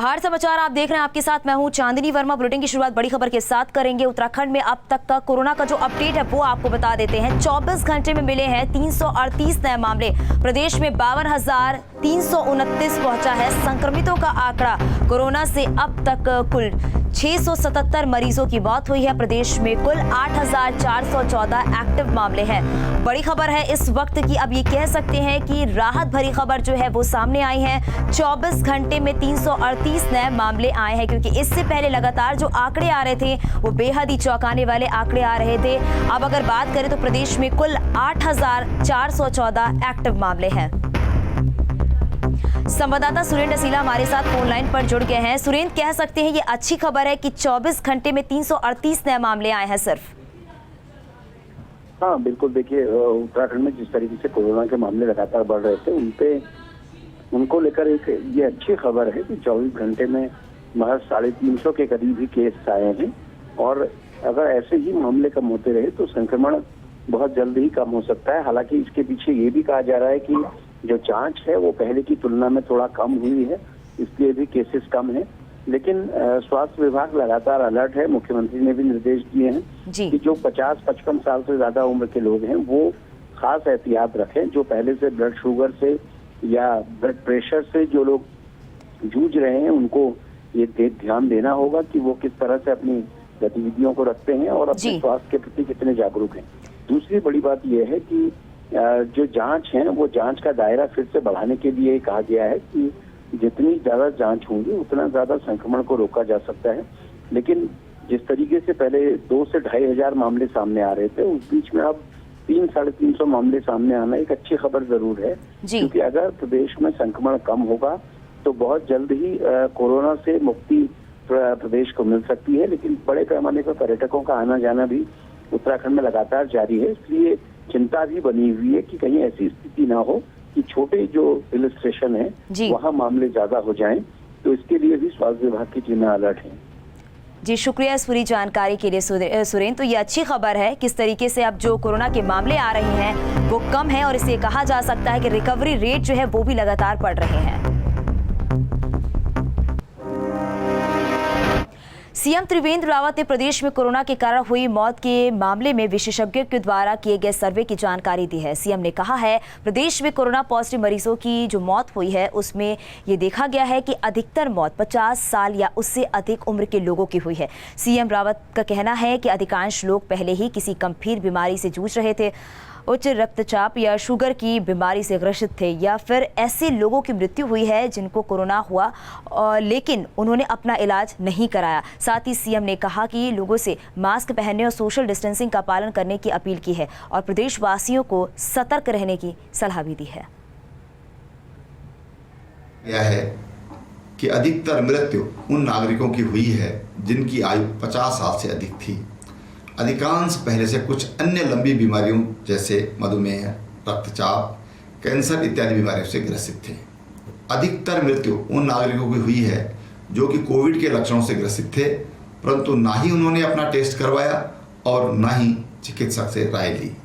पहाड़ समाचार आप देख रहे हैं, आपके साथ मैं हूं चांदनी वर्मा। बुलेटिन की शुरुआत बड़ी खबर के साथ करेंगे। उत्तराखंड में अब तक का कोरोना का जो अपडेट है वो आपको बता देते हैं। 24 घंटे में मिले हैं 338 नए मामले। प्रदेश में 52,329 पहुंचा है संक्रमितों का आंकड़ा। कोरोना से अब तक कुल 677 मरीजों की मौत हुई है। प्रदेश में कुल 8,414 एक्टिव मामले हैं। बड़ी खबर है इस वक्त की, अब ये कह सकते हैं कि राहत भरी खबर जो है वो सामने आई है। 24 घंटे में 338 नए मामले आए हैं, क्योंकि इससे पहले लगातार जो आंकड़े आ रहे थे वो बेहद ही चौंकाने वाले आंकड़े आ रहे थे। अब अगर बात करें तो प्रदेश में कुल 8,414 एक्टिव मामले हैं। संवाददाता सुरेंद्र असीला हमारे साथ फोन लाइन पर जुड़ गए हैं। सुरेंद्र, कह सकते हैं ये अच्छी खबर है कि 24 घंटे में 338 नए मामले आए हैं सिर्फ। हाँ बिल्कुल, देखिए उत्तराखंड में जिस तरीके से कोरोना के मामले लगातार बढ़ रहे थे उनको लेकर एक ये अच्छी खबर है कि 24 घंटे में महज 350 के करीब ही केस आए हैं। और अगर ऐसे ही मामले कम होते रहे तो संक्रमण बहुत जल्द ही कम हो सकता है। हालांकि इसके पीछे ये भी कहा जा रहा है कि जो जांच है वो पहले की तुलना में थोड़ा कम हुई है, इसलिए भी केसेस कम है। लेकिन स्वास्थ्य विभाग लगातार अलर्ट है। मुख्यमंत्री ने भी निर्देश दिए हैं कि जो 50-55 साल से ज्यादा उम्र के लोग हैं वो खास एहतियात रखें। जो पहले से ब्लड शुगर से या ब्लड प्रेशर से जो लोग जूझ रहे हैं उनको ये ध्यान देना होगा कि वो किस तरह से अपनी गतिविधियों को रखते हैं और अपने स्वास्थ्य के प्रति कितने जागरूक हैं। दूसरी बड़ी बात यह है कि जो जांच है वो जांच का दायरा फिर से बढ़ाने के लिए कहा गया है कि जितनी ज्यादा जांच होंगी उतना ज्यादा संक्रमण को रोका जा सकता है। लेकिन जिस तरीके से पहले 2 से 2,500 मामले सामने आ रहे थे, उस बीच में अब 300-350 मामले सामने आना एक अच्छी खबर जरूर है, क्योंकि अगर प्रदेश में संक्रमण कम होगा तो बहुत जल्द ही कोरोना से मुक्ति प्रदेश को मिल सकती है। लेकिन बड़े पैमाने पर पर्यटकों का आना जाना भी उत्तराखंड में लगातार जारी है, इसलिए चिंता भी बनी हुई है कि कहीं ऐसी स्थिति ना हो कि छोटे जो हिल स्टेशन है वहाँ मामले ज्यादा हो जाएं। तो इसके लिए भी स्वास्थ्य विभाग की टीमें अलर्ट हैं। जी शुक्रिया इस पूरी जानकारी के लिए सुरेंद्र। तो ये अच्छी खबर है किस तरीके से अब जो कोरोना के मामले आ रहे हैं वो कम है, और इसे कहा जा सकता है कि रिकवरी रेट जो है वो भी लगातार बढ़ रहे हैं। सीएम त्रिवेंद्र रावत ने प्रदेश में कोरोना के कारण हुई मौत के मामले में विशेषज्ञों के द्वारा किए गए सर्वे की जानकारी दी है। सीएम ने कहा है प्रदेश में कोरोना पॉजिटिव मरीजों की जो मौत हुई है उसमें ये देखा गया है कि अधिकतर मौत 50 साल या उससे अधिक उम्र के लोगों की हुई है। सीएम रावत का कहना है कि अधिकांश लोग पहले ही किसी गंभीर बीमारी से जूझ रहे थे, उच्च रक्तचाप या शुगर की बीमारी से ग्रसित थे, या फिर ऐसे लोगों की मृत्यु हुई है जिनको कोरोना हुआ लेकिन उन्होंने अपना इलाज नहीं कराया। साथ ही सीएम ने कहा कि लोगों से मास्क पहनने और सोशल डिस्टेंसिंग का पालन करने की अपील की है और प्रदेशवासियों को सतर्क रहने की सलाह भी दी है। यह है कि अधिकतर मृत्यु उन नागरिकों की हुई है जिनकी आयु 50 साल से अधिक थी। अधिकांश पहले से कुछ अन्य लंबी बीमारियों जैसे मधुमेह, रक्तचाप, कैंसर इत्यादि बीमारियों से ग्रसित थे। अधिकतर मृत्यु उन नागरिकों की हुई है जो कि कोविड के लक्षणों से ग्रसित थे, परंतु ना ही उन्होंने अपना टेस्ट करवाया और ना ही चिकित्सक से राय ली।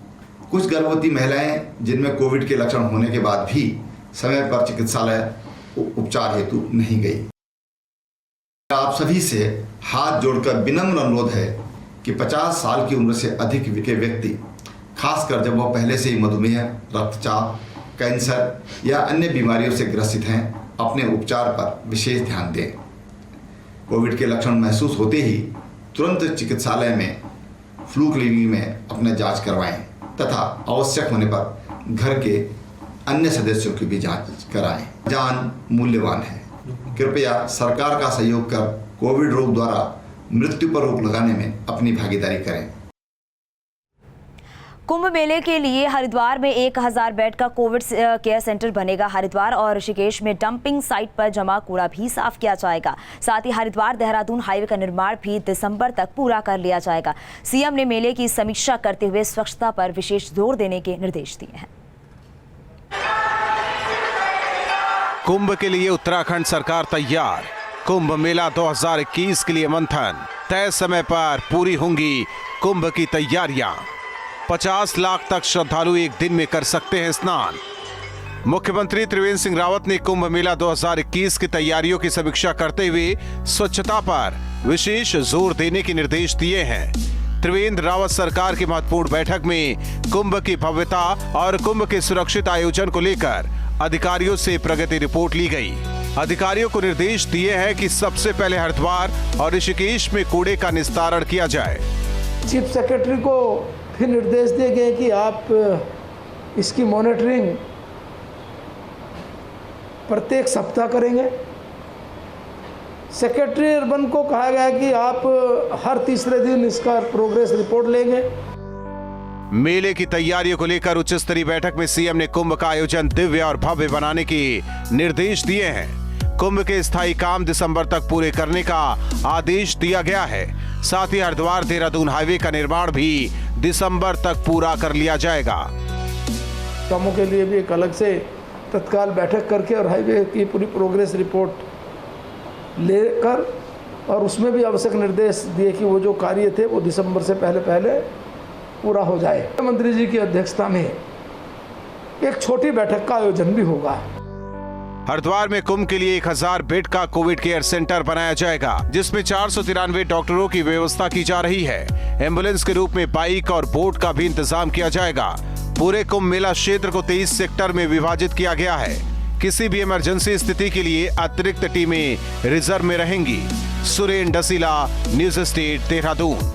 कुछ गर्भवती महिलाएं जिनमें कोविड के लक्षण होने के बाद भी समय पर चिकित्सालय उपचार हेतु नहीं गई। आप सभी से हाथ जोड़कर विनम्र अनुरोध है कि 50 साल की उम्र से अधिक के व्यक्ति, खासकर जब वह पहले से ही मधुमेह, रक्तचाप, कैंसर या अन्य बीमारियों से ग्रसित हैं, अपने उपचार पर विशेष ध्यान दें। कोविड के लक्षण महसूस होते ही तुरंत चिकित्सालय में फ्लू क्लिनिक में अपने जांच करवाएं तथा आवश्यक होने पर घर के अन्य सदस्यों की भी जांच कराएं। जान मूल्यवान है, कृपया सरकार का सहयोग कर कोविड रोग द्वारा मृत्यु पर रोक लगाने में अपनी भागीदारी करें। कुंभ मेले के लिए हरिद्वार में 1000 बेड का कोविड केयर सेंटर बनेगा। हरिद्वार और ऋषिकेश में डंपिंग साइट पर जमा कूड़ा भी साफ किया जाएगा। साथ ही हरिद्वार देहरादून हाईवे का निर्माण भी दिसंबर तक पूरा कर लिया जाएगा। सीएम ने मेले की समीक्षा करते हुए स्वच्छता पर विशेष जोर देने के निर्देश दिए हैं। कुंभ के लिए उत्तराखंड सरकार तैयार। कुंभ मेला 2021 के लिए मंथन। तय समय पर पूरी होंगी कुंभ की तैयारियां। 50 लाख तक श्रद्धालु एक दिन में कर सकते हैं स्नान। मुख्यमंत्री त्रिवेंद्र सिंह रावत ने कुंभ मेला 2021 की तैयारियों की समीक्षा करते हुए स्वच्छता पर विशेष जोर देने के निर्देश दिए हैं। त्रिवेंद्र रावत सरकार की महत्वपूर्ण बैठक में कुंभ की भव्यता और कुंभ के सुरक्षित आयोजन को लेकर अधिकारियों से प्रगति रिपोर्ट ली गई। अधिकारियों को निर्देश दिए हैं कि सबसे पहले हरिद्वार और ऋषिकेश में कूड़े का निस्तारण किया जाए। चीफ सेक्रेटरी को फिर निर्देश दिए गए कि आप इसकी मॉनिटरिंग प्रत्येक सप्ताह करेंगे। सेक्रेटरी अर्बन को कहा गया कि आप हर तीसरे दिन इसका प्रोग्रेस रिपोर्ट लेंगे। मेले की तैयारियों को लेकर उच्च स्तरीय बैठक में सीएम ने कुंभ का आयोजन दिव्य और भव्य बनाने के निर्देश दिए हैं। कुंभ के स्थायी काम दिसंबर तक पूरे करने का आदेश दिया गया है। साथ ही हरिद्वार देहरादून हाईवे का निर्माण भी दिसंबर तक पूरा कर लिया जाएगा। कामों के लिए भी एक अलग से तत्काल बैठक करके और हाईवे की पूरी प्रोग्रेस रिपोर्ट लेकर और उसमें भी आवश्यक निर्देश दिए कि वो जो कार्य थे वो दिसंबर से पहले पूरा हो जाए। मुख्यमंत्री जी की अध्यक्षता में एक छोटी बैठक का आयोजन भी होगा। हरिद्वार में कुंभ के लिए 1000 बेड का कोविड केयर सेंटर बनाया जाएगा, जिसमें 493 डॉक्टरों की व्यवस्था की जा रही है। एम्बुलेंस के रूप में बाइक और बोट का भी इंतजाम किया जाएगा। पूरे कुंभ मेला क्षेत्र को 23 सेक्टर में विभाजित किया गया है। किसी भी इमरजेंसी स्थिति के लिए अतिरिक्त टीमें रिजर्व में रहेंगी। Suren Dasila, news state, Dehradun.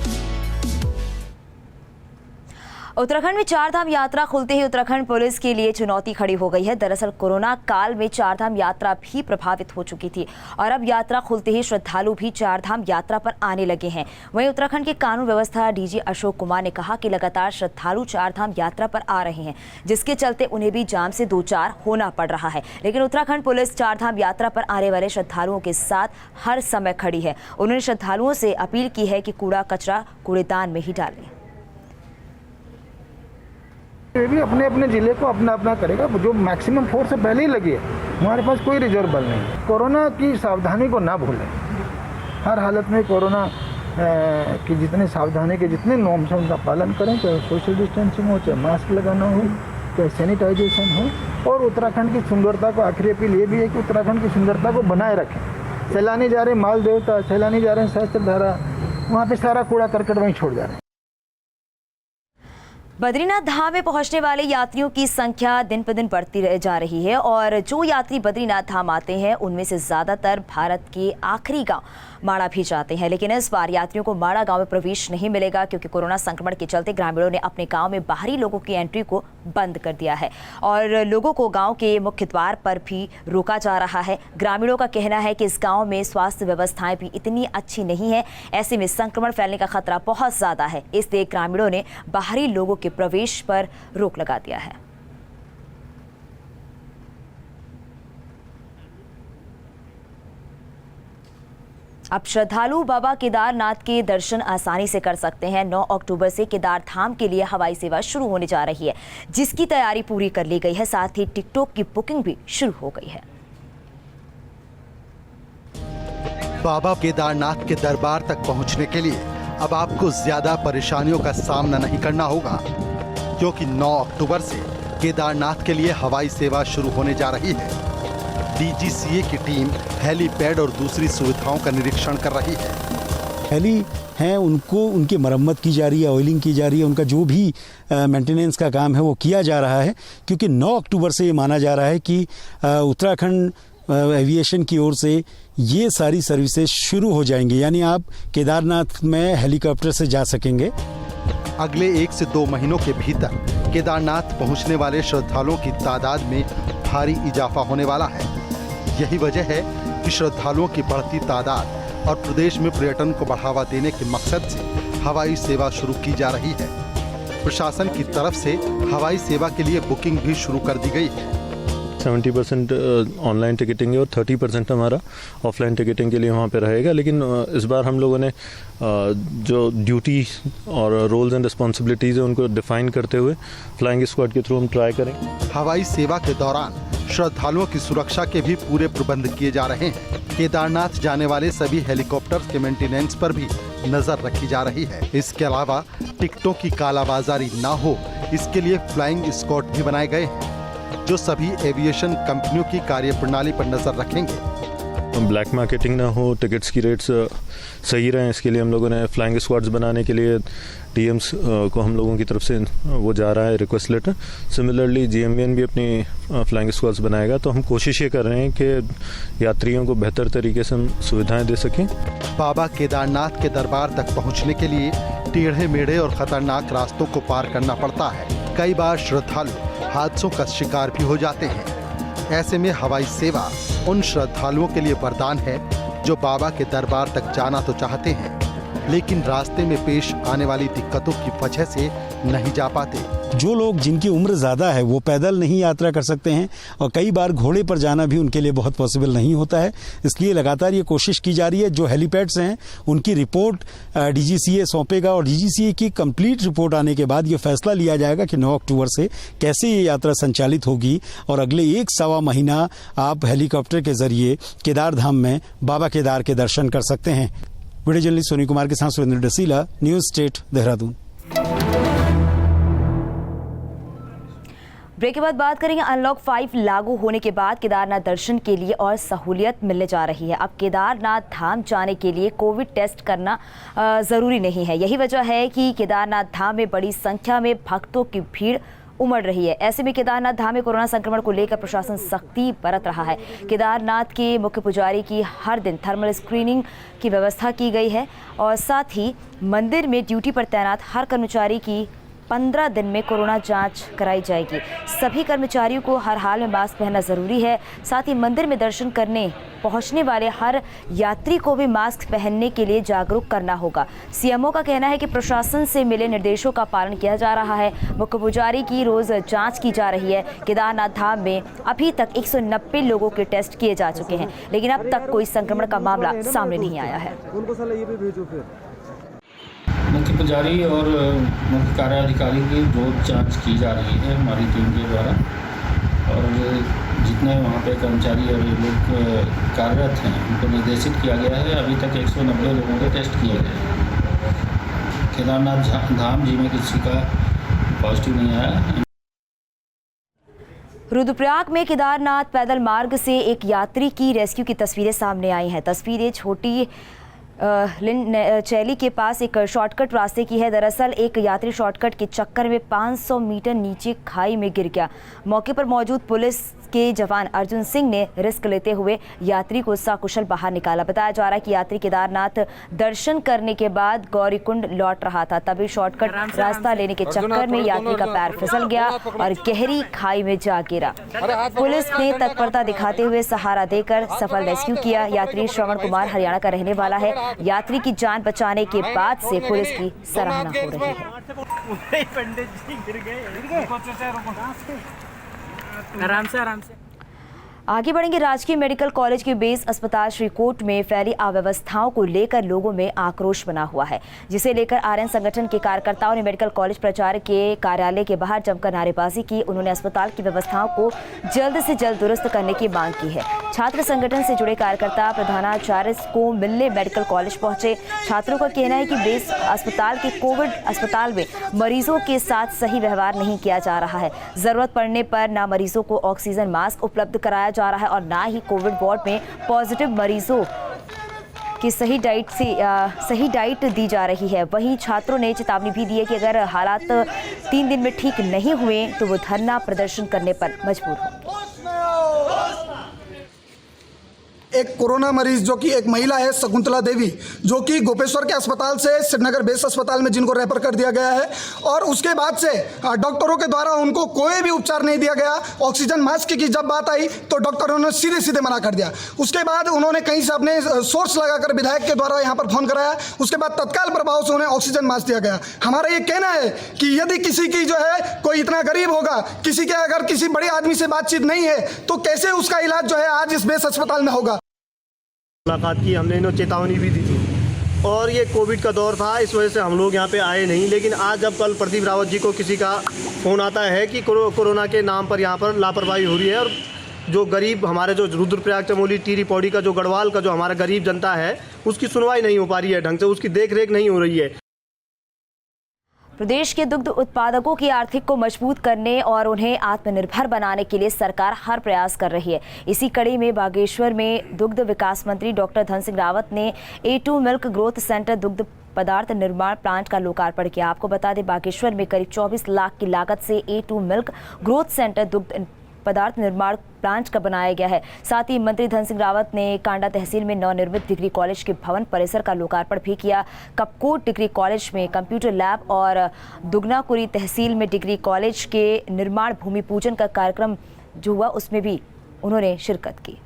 उत्तराखंड में चारधाम यात्रा खुलते ही उत्तराखंड पुलिस के लिए चुनौती खड़ी हो गई है। दरअसल कोरोना काल में चारधाम यात्रा भी प्रभावित हो चुकी थी और अब यात्रा खुलते ही श्रद्धालु भी चारधाम यात्रा पर आने लगे हैं। वहीं उत्तराखंड के कानून व्यवस्था डीजी अशोक कुमार ने कहा कि लगातार श्रद्धालु चारधाम यात्रा पर आ रहे हैं, जिसके चलते उन्हें भी जाम से दो चार होना पड़ रहा है। लेकिन उत्तराखंड पुलिस चारधाम यात्रा पर आने वाले श्रद्धालुओं के साथ हर समय खड़ी है। उन्होंने श्रद्धालुओं से अपील की है कि कूड़ा कचरा कूड़ेदान में ही डालें। ये भी अपने अपने जिले को अपना अपना करेगा। जो मैक्सिमम फोर्स से पहले ही लगी है, हमारे पास कोई रिजर्व बल नहीं है। कोरोना की सावधानी को ना भूलें। हर हालत में कोरोना की जितने सावधानी के जितने नॉर्म्स हैं उनका पालन करें, चाहे सोशल डिस्टेंसिंग हो, चाहे मास्क लगाना हो, चाहे सैनिटाइजेशन हो। और उत्तराखंड की सुंदरता को आखिरी अपील ये भी है कि उत्तराखंड की सुंदरता को बनाए रखें। सैलानी जा रहे माल देवता, सैलानी जा रहे हैं सहस्त्रधारा, वहाँ पर सारा कूड़ा करकट वहीं छोड़ जा रहे हैं। बद्रीनाथ धाम में पहुंचने वाले यात्रियों की संख्या दिन पर दिन बढ़ती जा रही है और जो यात्री बद्रीनाथ धाम आते हैं उनमें से ज़्यादातर भारत के आखिरी गांव माड़ा भी जाते हैं। लेकिन इस बार यात्रियों को माड़ा गांव में प्रवेश नहीं मिलेगा, क्योंकि कोरोना संक्रमण के चलते ग्रामीणों ने अपने गांव में बाहरी लोगों की एंट्री को बंद कर दिया है और लोगों को गांव के मुख्य द्वार पर भी रोका जा रहा है। ग्रामीणों का कहना है कि इस गाँव में स्वास्थ्य व्यवस्थाएं भी इतनी अच्छी नहीं है, ऐसे में संक्रमण फैलने का खतरा बहुत ज़्यादा है। इसलिए ग्रामीणों ने बाहरी लोगों के प्रवेश पर रोक लगा दिया है। अब श्रद्धालु बाबा केदारनाथ के दर्शन आसानी से कर सकते हैं। 9 अक्टूबर से केदार धाम के लिए हवाई सेवा शुरू होने जा रही है, जिसकी तैयारी पूरी कर ली गई है। साथ ही टिकटों की बुकिंग भी शुरू हो गई है। बाबा केदारनाथ के दरबार तक पहुंचने के लिए अब आपको ज्यादा परेशानियों का सामना नहीं करना होगा, क्योंकि 9 अक्टूबर से केदारनाथ के लिए हवाई सेवा शुरू होने जा रही है। डीजीसीए की टीम हेलीपैड और दूसरी सुविधाओं का निरीक्षण कर रही है। हेली हैं, उनको उनकी मरम्मत की जा रही है, ऑयलिंग की जा रही है, उनका जो भी मेंटेनेंस का काम है वो किया जा रहा है, क्योंकि 9 अक्टूबर से ये माना जा रहा है कि उत्तराखंड एविएशन की ओर से ये सारी सर्विसेज शुरू हो जाएंगी, यानी आप केदारनाथ में हेलीकॉप्टर से जा सकेंगे। अगले 1 से 2 महीनों के भीतर केदारनाथ पहुंचने वाले श्रद्धालुओं की तादाद में भारी इजाफा होने वाला है। यही वजह है कि श्रद्धालुओं की बढ़ती तादाद और प्रदेश में पर्यटन को बढ़ावा देने के मकसद से हवाई सेवा शुरू की जा रही है। प्रशासन की तरफ से हवाई सेवा के लिए बुकिंग भी शुरू कर दी गई है। 70% ऑनलाइन टिकटिंग है और 30% हमारा ऑफलाइन टिकटिंग के लिए वहाँ पे रहेगा। लेकिन इस बार हम लोगों ने जो ड्यूटी और रोल्स एंड रिस्पॉन्सिबिलिटीज़ है उनको डिफाइन करते हुए फ्लाइंग स्क्वाड के थ्रू हम ट्राई करेंगे। हवाई सेवा के दौरान श्रद्धालुओं की सुरक्षा के भी पूरे प्रबंध किए जा रहे हैं। केदारनाथ जाने वाले सभी हेलीकॉप्टर्स के मेंटेनेंस पर भी नजर रखी जा रही है। इसके अलावा टिकटों की कालाबाजारी ना हो, इसके लिए फ्लाइंग स्क्वाड भी बनाए गए हैं। जो सभी एविएशन कंपनियों की कार्यप्रणाली पर नजर रखेंगे। ब्लैक मार्केटिंग ना हो, टिकट्स की रेट्स सही रहें, इसके लिए हम लोगों ने फ्लाइंग स्क्वाड्स बनाने के लिए टीएम्स को हम लोगों की तरफ से वो जा रहा है रिक्वेस्ट लेटर। सिमिलरली जीएमवीएन भी अपनी फ्लाइंग स्क्वाड्स बनाएगा। तो हम कोशिश ये कर रहे हैं कि यात्रियों को बेहतर तरीके से हम सुविधाएं दे सकें। बाबा केदारनाथ के दरबार तक पहुंचने के लिए टेढ़े मेढ़े और खतरनाक रास्तों को पार करना पड़ता है। कई बार श्रद्धालु हादसों का शिकार भी हो जाते हैं। ऐसे में हवाई सेवा उन श्रद्धालुओं के लिए वरदान है जो बाबा के दरबार तक जाना तो चाहते हैं, लेकिन रास्ते में पेश आने वाली दिक्कतों की वजह से नहीं जा पाते। जो लोग जिनकी उम्र ज़्यादा है वो पैदल नहीं यात्रा कर सकते हैं और कई बार घोड़े पर जाना भी उनके लिए बहुत पॉसिबल नहीं होता है। इसलिए लगातार ये कोशिश की जा रही है। जो हेलीपैड्स हैं उनकी रिपोर्ट डीजीसीए सौंपेगा और डीजीसीए की कंप्लीट रिपोर्ट आने के बाद ये फैसला लिया जाएगा कि 9 अक्टूबर से कैसे ये यात्रा संचालित होगी और अगले 1-1.25 महीना आप हेलीकॉप्टर के जरिए केदार धाम में बाबा केदार के दर्शन कर सकते हैं। वीडियो जर्नलिस्ट सोनी कुमार के साथ Surendra Dasila, news state, Dehradun. Break के बाद बात करेंगे अनलॉक 5 लागू होने के बाद केदारनाथ दर्शन के लिए और सहूलियत मिलने जा रही है। अब केदारनाथ धाम जाने के लिए कोविड टेस्ट करना ज़रूरी नहीं है। यही वजह है कि केदारनाथ धाम में बड़ी संख्या में भक्तों की भीड़ उमड़ रही है। ऐसे में केदारनाथ धाम में कोरोना संक्रमण को लेकर प्रशासन सख्ती बरत रहा है। केदारनाथ के मुख्य पुजारी की हर दिन थर्मल स्क्रीनिंग की व्यवस्था की गई है और साथ ही मंदिर में ड्यूटी पर तैनात हर कर्मचारी की 15 दिन में कोरोना जांच कराई जाएगी। सभी कर्मचारियों को हर हाल में मास्क पहनना जरूरी है। साथ ही मंदिर में दर्शन करने पहुंचने वाले हर यात्री को भी मास्क पहनने के लिए जागरूक करना होगा। सीएमओ का कहना है कि प्रशासन से मिले निर्देशों का पालन किया जा रहा है। मुख्य पुजारी की रोज जांच की जा रही है। केदारनाथ धाम में अभी तक 190 लोगों के टेस्ट किए जा चुके हैं, लेकिन अब तक कोई संक्रमण का मामला सामने नहीं आया है। मुख्य पुजारी और मुख्य कार्याधिकारी की रोज जांच की जा रही है हमारी टीम के द्वारा, और जितने वहाँ पे कर्मचारी और लोग कार्यरत हैं उनको निर्देशित किया गया है। अभी तक 190 लोगों के टेस्ट किए गए हैं। केदारनाथ धाम जी में किसी का पॉजिटिव नहीं आया। रुद्रप्रयाग में केदारनाथ पैदल मार्ग से एक यात्री की रेस्क्यू की तस्वीरें सामने आई हैं। तस्वीरें छोटी चैली के पास एक शॉर्टकट रास्ते की है। दरअसल एक यात्री शॉर्टकट के चक्कर में 500 मीटर नीचे खाई में गिर गया। मौके पर मौजूद पुलिस के जवान अर्जुन सिंह ने रिस्क लेते हुए यात्री को सकुशल बाहर निकाला। बताया जा रहा है कि यात्री केदारनाथ दर्शन करने के बाद गौरीकुंड लौट रहा था, तभी शॉर्टकट रास्ता लेने के चक्कर में यात्री का पैर फिसल गया और गहरी खाई में जा गिरा। पुलिस ने तत्परता दिखाते हुए सहारा देकर सफल रेस्क्यू किया। यात्री श्रवण कुमार हरियाणा का रहने वाला है। यात्री की जान बचाने के बाद से पुलिस की सराहना हो रही है। आराम से आगे बढ़ेंगे। राजकीय मेडिकल कॉलेज के बेस अस्पताल श्रीकोट में फैली अव्यवस्थाओं को लेकर लोगों में आक्रोश बना हुआ है, जिसे लेकर आरएन संगठन के कार्यकर्ताओं ने मेडिकल कॉलेज प्राचार्य के कार्यालय के बाहर जमकर नारेबाजी की। उन्होंने अस्पताल की व्यवस्थाओं को जल्द से जल्द दुरुस्त करने की मांग की है। छात्र संगठन से जुड़े कार्यकर्ता प्रधानाचार्य को मिलने मेडिकल कॉलेज पहुंचे। छात्रों का कहना है कि बेस अस्पताल के कोविड अस्पताल में मरीजों के साथ सही व्यवहार नहीं किया जा रहा है। जरूरत पड़ने पर न मरीजों को ऑक्सीजन मास्क उपलब्ध कराया जा रहा है और ना ही कोविड वार्ड में पॉजिटिव मरीजों की सही डाइट दी जा रही है। वहीं छात्रों ने चेतावनी भी दी है कि अगर हालात 3 दिन में ठीक नहीं हुए तो वो धरना प्रदर्शन करने पर मजबूर होंगे। एक कोरोना मरीज जो कि एक महिला है शकुंतला देवी, जो कि गोपेश्वर के अस्पताल से श्रीनगर बेस अस्पताल में जिनको रेफर कर दिया गया है, और उसके बाद से डॉक्टरों के द्वारा उनको कोई भी उपचार नहीं दिया गया। ऑक्सीजन मास्क की जब बात आई तो डॉक्टरों ने सीधे मना कर दिया। उसके बाद उन्होंने कहीं से अपने सोर्स लगाकर विधायक के द्वारा यहाँ पर फोन कराया। उसके बाद तत्काल प्रभाव से उन्हें ऑक्सीजन मास्क दिया गया। हमारा ये कहना है कि यदि किसी की जो है कोई इतना गरीब होगा, किसी के अगर किसी बड़े आदमी से बातचीत नहीं है तो कैसे उसका इलाज जो है आज इस बेस अस्पताल में होगा। मुलाकात की हमने इन्हें चेतावनी भी दी थी, और ये कोविड का दौर था, इस वजह से हम लोग यहाँ पे आए नहीं। लेकिन आज जब कल प्रदीप रावत जी को किसी का फ़ोन आता है कि कोरोना के नाम पर यहाँ पर लापरवाही हो रही है, और जो गरीब हमारे जो रुद्रप्रयाग, चमोली, टिहरी, पौड़ी का जो गढ़वाल का जो हमारा गरीब जनता है उसकी सुनवाई नहीं हो पा रही है ढंग से, उसकी देख रेख नहीं हो रही है। प्रदेश के दुग्ध उत्पादकों की आर्थिक को मजबूत करने और उन्हें आत्मनिर्भर बनाने के लिए सरकार हर प्रयास कर रही है। इसी कड़ी में बागेश्वर में दुग्ध विकास मंत्री डॉक्टर धन सिंह रावत ने A2 मिल्क ग्रोथ सेंटर दुग्ध पदार्थ निर्माण प्लांट का लोकार्पण किया। आपको बता दें, बागेश्वर में करीब 24 लाख की लागत से A2 मिल्क ग्रोथ सेंटर दुग्ध पदार्थ निर्माण प्लांट का बनाया गया है। साथ ही मंत्री धन सिंह रावत ने कांडा तहसील में नवनिर्मित डिग्री कॉलेज के भवन परिसर का लोकार्पण भी किया। कपकोट डिग्री कॉलेज में कंप्यूटर लैब और दुगनाकुरी तहसील में डिग्री कॉलेज के निर्माण भूमि पूजन का कार्यक्रम जो हुआ उसमें भी उन्होंने शिरकत की।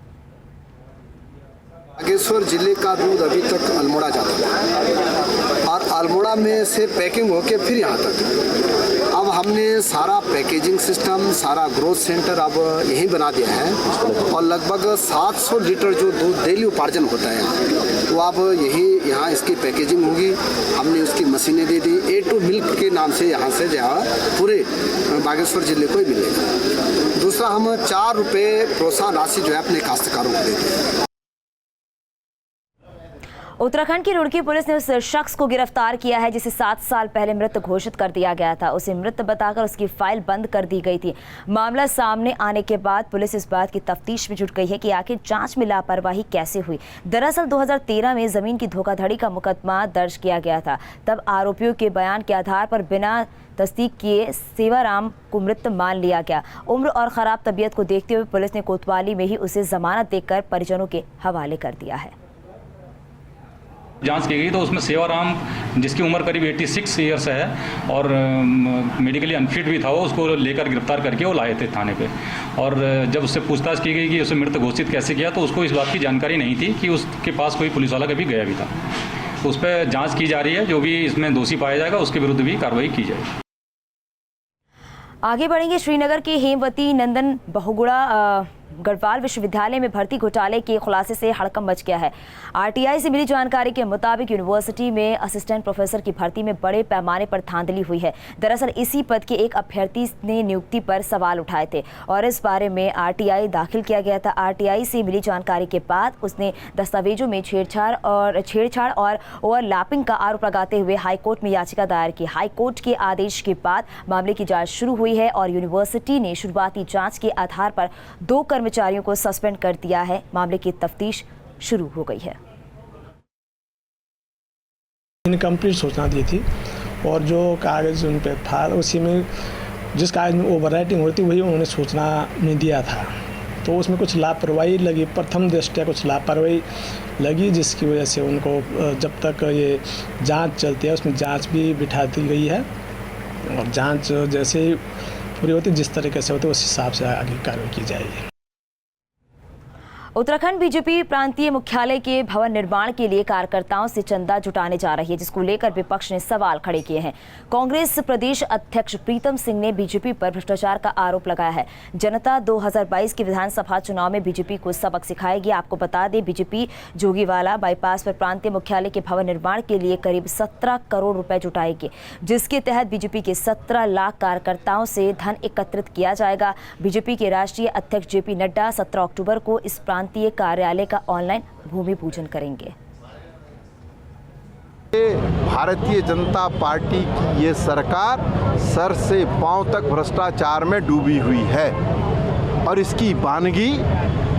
बागेश्वर जिले का दूध अभी तक अल्मोड़ा जाता है और अल्मोड़ा में से पैकिंग होके फिर यहाँ तक। अब हमने सारा पैकेजिंग सिस्टम, सारा ग्रोथ सेंटर अब यहीं बना दिया है और लगभग 700 लीटर जो दूध डेली उपार्जन होता है वो अब यहाँ इसकी पैकेजिंग होगी। हमने उसकी मशीनें दे दी। A2 मिल्क के नाम से यहाँ से पूरे बागेश्वर जिले को ही मिलेगा। दूसरा, हम 4 रुपये प्रोत्साहन राशि जो है अपने काश्तकारों को देते हैं। उत्तराखंड की रुड़की पुलिस ने उस शख्स को गिरफ्तार किया है जिसे 7 साल पहले मृत घोषित कर दिया गया था। उसे मृत बताकर उसकी फाइल बंद कर दी गई थी। मामला सामने आने के बाद पुलिस इस बात की तफ्तीश में जुट गई है कि आखिर जांच में लापरवाही कैसे हुई। दरअसल 2013 में जमीन की धोखाधड़ी का मुकदमा दर्ज किया गया था। तब आरोपियों के बयान के आधार पर बिना तस्दीक किए सेवाराम को मृत मान लिया गया। उम्र और खराब तबीयत को देखते हुए पुलिस ने कोतवाली में ही उसे जमानत देकर परिजनों के हवाले कर दिया है। जांच की गई तो उसमें सेवाराम, जिसकी उम्र करीब 86 ईयर्स है और मेडिकली अनफिट भी था, वो उसको लेकर गिरफ्तार करके वो लाए थे थाने पे। और जब उससे पूछताछ की गई कि उसे मृत घोषित कैसे किया, तो उसको इस बात की जानकारी नहीं थी कि उसके पास कोई पुलिस वाला कभी गया भी था। तो उस पर जाँच की जा रही है। जो भी इसमें दोषी पाया जाएगा उसके विरुद्ध भी कार्रवाई की जाएगी। आगे बढ़ेंगे। श्रीनगर के हेमवती नंदन बहुगुणा गढ़वाल विश्वविद्यालय में भर्ती घोटाले के खुलासे से हड़कंप मच गया है। आरटीआई से मिली जानकारी के मुताबिक यूनिवर्सिटी में असिस्टेंट प्रोफेसर की भर्ती में बड़े पैमाने पर धांधली हुई है। दरअसल इसी पद के एक अभ्यर्थी ने नियुक्ति पर सवाल उठाए थे और इस बारे में आरटीआई दाखिल किया गया था। आरटीआई से मिली जानकारी के बाद उसने दस्तावेजों में छेड़छाड़ और ओवरलैपिंग का आरोप लगाते हुए हाईकोर्ट में याचिका दायर की। हाईकोर्ट के आदेश के बाद मामले की जाँच शुरू हुई है और यूनिवर्सिटी ने शुरुआती जाँच के आधार पर 2 कर्मचारियों को सस्पेंड कर दिया है। मामले की तफ्तीश शुरू हो गई है। इनकम्प्लीट सूचना दी थी और जो कागज उन पे था उसी में जिस कागज में ओवर राइटिंग होती वही उन्होंने सूचना में दिया था। तो उसमें कुछ लापरवाही लगी, प्रथम दृष्टया कुछ लापरवाही लगी, जिसकी वजह से उनको जब तक ये जांच चलती है उसमें जांच भी बिठा दी गई है और जांच जैसे पूरी होती जिस तरीके से होती उस हिसाब से आगे कार्रवाई की जाएगी। उत्तराखंड बीजेपी प्रांतीय मुख्यालय के भवन निर्माण के लिए कार्यकर्ताओं से चंदा जुटाने जा रही है, जिसको लेकर विपक्ष ने सवाल खड़े किए हैं। कांग्रेस प्रदेश अध्यक्ष प्रीतम सिंह ने बीजेपी पर भ्रष्टाचार का आरोप लगाया है। जनता 2022 के विधानसभा चुनाव में बीजेपी को सबक सिखाएगी। आपको बता दें, बीजेपी जोगीवाला बाईपास पर प्रांतीय मुख्यालय के भवन निर्माण के लिए करीब 17 करोड़ रुपए जुटाएगी, जिसके तहत बीजेपी के 17 लाख कार्यकर्ताओं से धन एकत्रित किया जाएगा। बीजेपी के राष्ट्रीय अध्यक्ष जेपी नड्डा 17 अक्टूबर को इस प्रांतीय कार्यालय का ऑनलाइन भूमि पूजन करेंगे। भारतीय जनता पार्टी की ये सरकार सर से पांव तक भ्रष्टाचार में डूबी हुई है और इसकी वानगी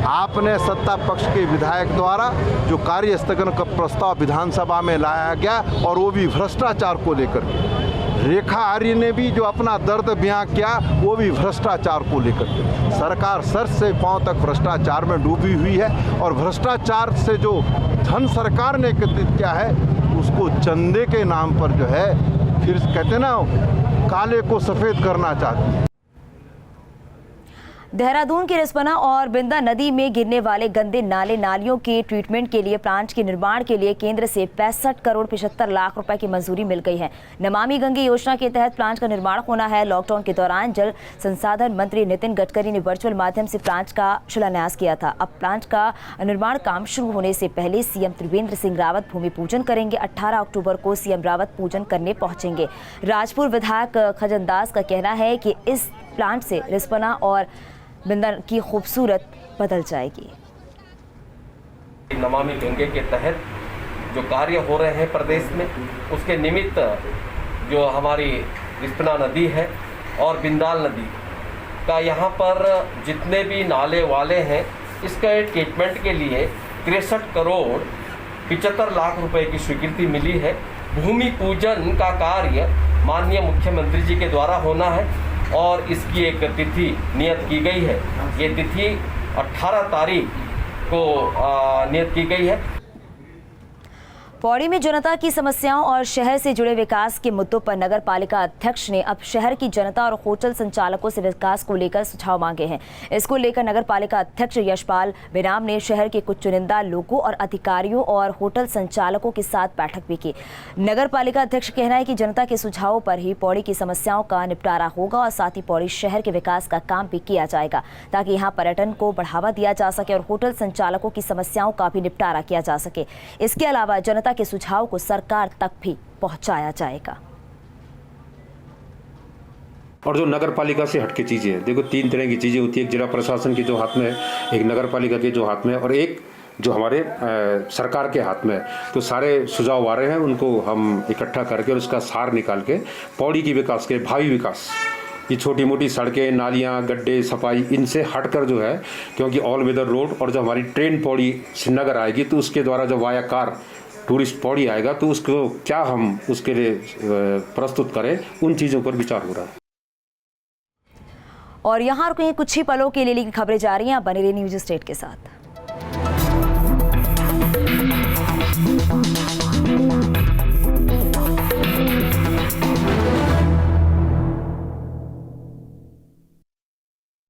आपने सत्ता पक्ष के विधायक द्वारा जो कार्य स्थगन का प्रस्ताव विधानसभा में लाया गया और वो भी भ्रष्टाचार को लेकर के। रेखा आर्य ने भी जो अपना दर्द बयां किया वो भी भ्रष्टाचार को लेकर के। सरकार सर से पांव तक भ्रष्टाचार में डूबी हुई है और भ्रष्टाचार से जो धन सरकार ने एकत्रित किया है उसको चंदे के नाम पर जो है फिर कहते ना काले को सफ़ेद करना चाहती है। देहरादून के रिस्पना और बिंदा नदी में गिरने वाले गंदे नाले नालियों के ट्रीटमेंट के लिए प्लांट के निर्माण के लिए केंद्र से 65 करोड़ 75 लाख रुपए की मंजूरी मिल गई है। नमामि गंगे योजना के तहत प्लांट का निर्माण होना है। लॉकडाउन के दौरान जल संसाधन मंत्री नितिन गडकरी ने वर्चुअल माध्यम से प्लांट का शिलान्यास किया था। अब प्लांट का निर्माण काम शुरू होने से पहले सीएम त्रिवेंद्र सिंह रावत भूमि पूजन करेंगे। 18 अक्टूबर को सीएम रावत पूजन करने पहुंचेंगे। राजपुर विधायक खजनदास का कहना है कि इस प्लांट से रिस्पना और बिंदा की खूबसूरत बदल जाएगी। नमामि गंगे के तहत जो कार्य हो रहे हैं प्रदेश में, उसके निमित्त जो हमारी रिस्पना नदी है और बिंदाल नदी का यहाँ पर जितने भी नाले वाले हैं इसका ट्रीटमेंट के लिए 63 करोड़ 75 लाख रुपए की स्वीकृति मिली है। भूमि पूजन का कार्य माननीय मुख्यमंत्री जी के द्वारा होना है और इसकी एक तिथि नियत की गई है। ये तिथि 18 तारीख को नियत की गई है। पौड़ी में जनता की समस्याओं और शहर से जुड़े विकास के मुद्दों पर नगर पालिका अध्यक्ष ने अब शहर की जनता और होटल संचालकों से विकास को लेकर सुझाव मांगे हैं। इसको लेकर नगर पालिका अध्यक्ष यशपाल बेनाम ने शहर के कुछ चुनिंदा लोगों और अधिकारियों और होटल संचालकों के साथ बैठक भी की। नगर पालिका अध्यक्ष का कहना है कि जनता के सुझावों पर ही पौड़ी की समस्याओं का निपटारा होगा और साथ ही पौड़ी शहर के विकास का काम भी किया जाएगा ताकि यहाँ पर्यटन को बढ़ावा दिया जा सके और होटल संचालकों की समस्याओं का भी निपटारा किया जा सके। इसके अलावा जनता के सुझाव को सरकार तक भी पहुंचाया जाएगा। और जो नगर पालिका से हटके चीजें हैं, देखो 3 तरह की चीजें होती है। एक जिला प्रशासन के जो हाथ में है, एक नगर पालिका के जो हाथ में है और एक जो हमारे सरकार के हाथ में है। तो सारे सुझाव आ रहे हैं, उनको हम इकट्ठा करके और उसका सार निकाल के पौड़ी की विकास के भावी विकास, ये छोटी मोटी सड़कें, नालियाँ, गड्ढे, सफाई, इनसे हटकर जो है, क्योंकि ऑल वेदर रोड और जब हमारी ट्रेन पौड़ी श्रीनगर आएगी तो उसके द्वारा जब वाया कार टूरिस्ट पौड़ी आएगा तो उसको क्या हम उसके लिए प्रस्तुत करें, उन चीज़ों पर विचार हो रहा है। और यहाँ रुके कुछ ही पलों के लिए खबरें जा रही हैं, बने रहिए न्यूज़ स्टेट के साथ।